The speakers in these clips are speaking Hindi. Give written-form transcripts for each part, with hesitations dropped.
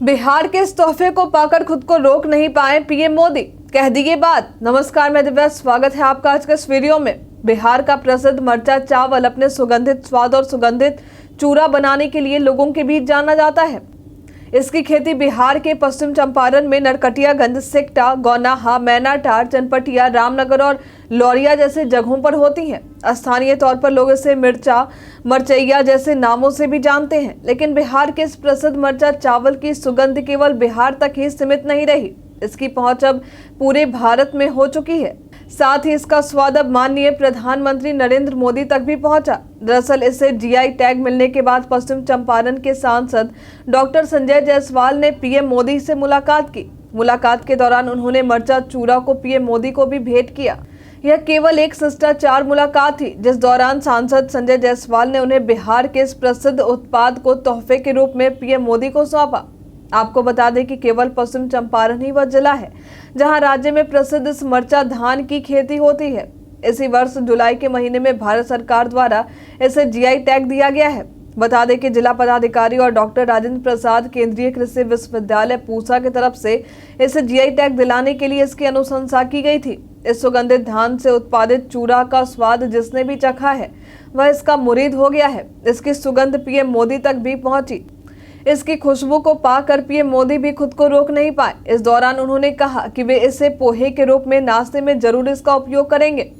बिहार के इस तोहफे को पाकर खुद को रोक नहीं पाए पीएम मोदी, कह दी ये बात। नमस्कार, मैं दिव्या, स्वागत है आपका आज के इस वीडियो में। बिहार का प्रसिद्ध मरचा चावल अपने सुगंधित स्वाद और सुगंधित चूरा बनाने के लिए लोगों के बीच जाना जाता है। इसकी खेती बिहार के पश्चिम चंपारण में नरकटियागंज, सिकटा, गौनाहा, मैनाटार, चनपटिया, रामनगर और लौरिया जैसे जगहों पर होती है। स्थानीय तौर पर लोग इसे मिर्चा, मरचैया जैसे नामों से भी जानते हैं। लेकिन बिहार के इस प्रसिद्ध मरचा चावल की सुगंध केवल बिहार तक ही सीमित नहीं रही, इसकी पहुंच अब पूरे भारत में हो चुकी है। साथ ही इसका स्वाद अब माननीय प्रधानमंत्री नरेंद्र मोदी तक भी पहुंचा। दरअसल इसे जीआई टैग मिलने के बाद पश्चिम चंपारण के सांसद डॉक्टर संजय जायसवाल ने पीएम मोदी से मुलाकात की। मुलाकात के दौरान उन्होंने मरचा चूरा को पीएम मोदी को भी भेंट किया। यह केवल एक शिष्टाचार मुलाकात थी, जिस दौरान सांसद संजय जायसवाल ने उन्हें बिहार के इस प्रसिद्ध उत्पाद को तोहफे के रूप में पीएम मोदी को सौंपा। आपको बता दें कि केवल पश्चिम चंपारण ही वह जिला है जहां राज्य में प्रसिद्ध इस मरचा धान की खेती होती है। इसी वर्ष जुलाई के महीने में भारत सरकार द्वारा इसे जीआई टैग दिया गया है। बता दें कि जिला पदाधिकारी और डॉक्टर राजेंद्र प्रसाद केंद्रीय कृषि विश्वविद्यालय पूसा की तरफ से इसे जीआई टैग दिलाने के लिए इसकी अनुशंसा की गई थी। इस सुगंधित धान से उत्पादित चूरा का स्वाद जिसने भी चखा है वह इसका मुरीद हो गया है। इसकी सुगंध पीएम मोदी तक भी पहुंची। इसकी खुशबू को पाकर पीएम मोदी भी खुद को रोक नहीं पाए। इस दौरान उन्होंने कहा कि वे इसे पोहे के रूप में नाश्ते में जरूर इसका उपयोग करेंगे।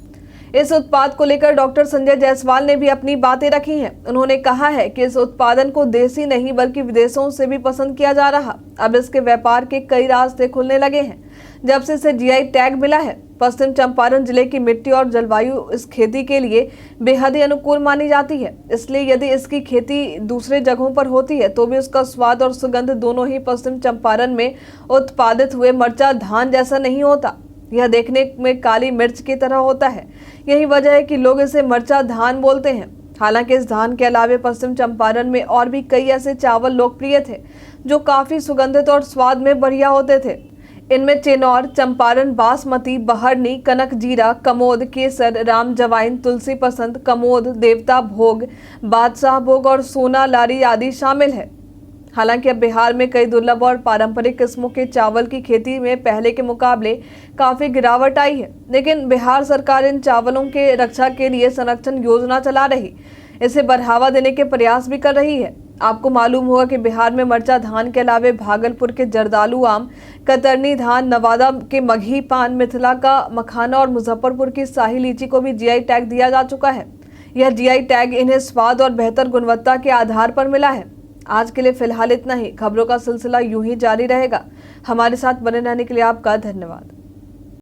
इस उत्पाद को लेकर डॉक्टर संजय जायसवाल ने भी अपनी बातें रखी हैं। उन्होंने कहा है कि इस उत्पादन को देसी नहीं बल्कि विदेशों से भी पसंद किया जा रहा। अब इसके व्यापार के कई रास्ते खुलने लगे हैं जब से इसे जीआई टैग मिला है। पश्चिम चंपारण जिले की मिट्टी और जलवायु इस खेती के लिए बेहद ही अनुकूल मानी जाती है, इसलिए यदि इसकी खेती दूसरे जगहों पर होती है तो भी उसका स्वाद और सुगंध दोनों ही पश्चिम चंपारण में उत्पादित हुए मरचा धान जैसा नहीं होता। यह देखने में काली मिर्च की तरह होता है। यही वजह है कि लोग इसे मरचा धान बोलते हैं। हालांकि इस धान के अलावे पश्चिम चंपारण में और भी कई ऐसे चावल लोकप्रिय थे जो काफी सुगंधित और स्वाद में बढ़िया होते थे। इनमें चेनौर, चंपारण बासमती, बहरनी, कनक जीरा, कमोद, केसर, राम जवाइन, तुलसी पसंद, कमोद, देवता भोग, बादशाह भोग और सोना लारी आदि शामिल है। हालांकि अब बिहार में कई दुर्लभ और पारंपरिक किस्मों के चावल की खेती में पहले के मुकाबले काफी गिरावट आई है, लेकिन बिहार सरकार इन चावलों के रक्षा के लिए संरक्षण योजना चला रही, इसे बढ़ावा देने के प्रयास भी कर रही है। आपको मालूम होगा कि बिहार में मरचा धान के अलावे भागलपुर के जर्दालू आम, कतरनी धान, नवादा के मगही पान, मिथिला का मखाना और मुजफ्फरपुर की शाही लीची को भी जीआई टैग दिया जा चुका है। यह जीआई टैग इन्हें स्वाद और बेहतर गुणवत्ता के आधार पर मिला है। आज के लिए फिलहाल इतना ही। खबरों का सिलसिला यूं ही जारी रहेगा। हमारे साथ बने रहने के लिए आपका धन्यवाद।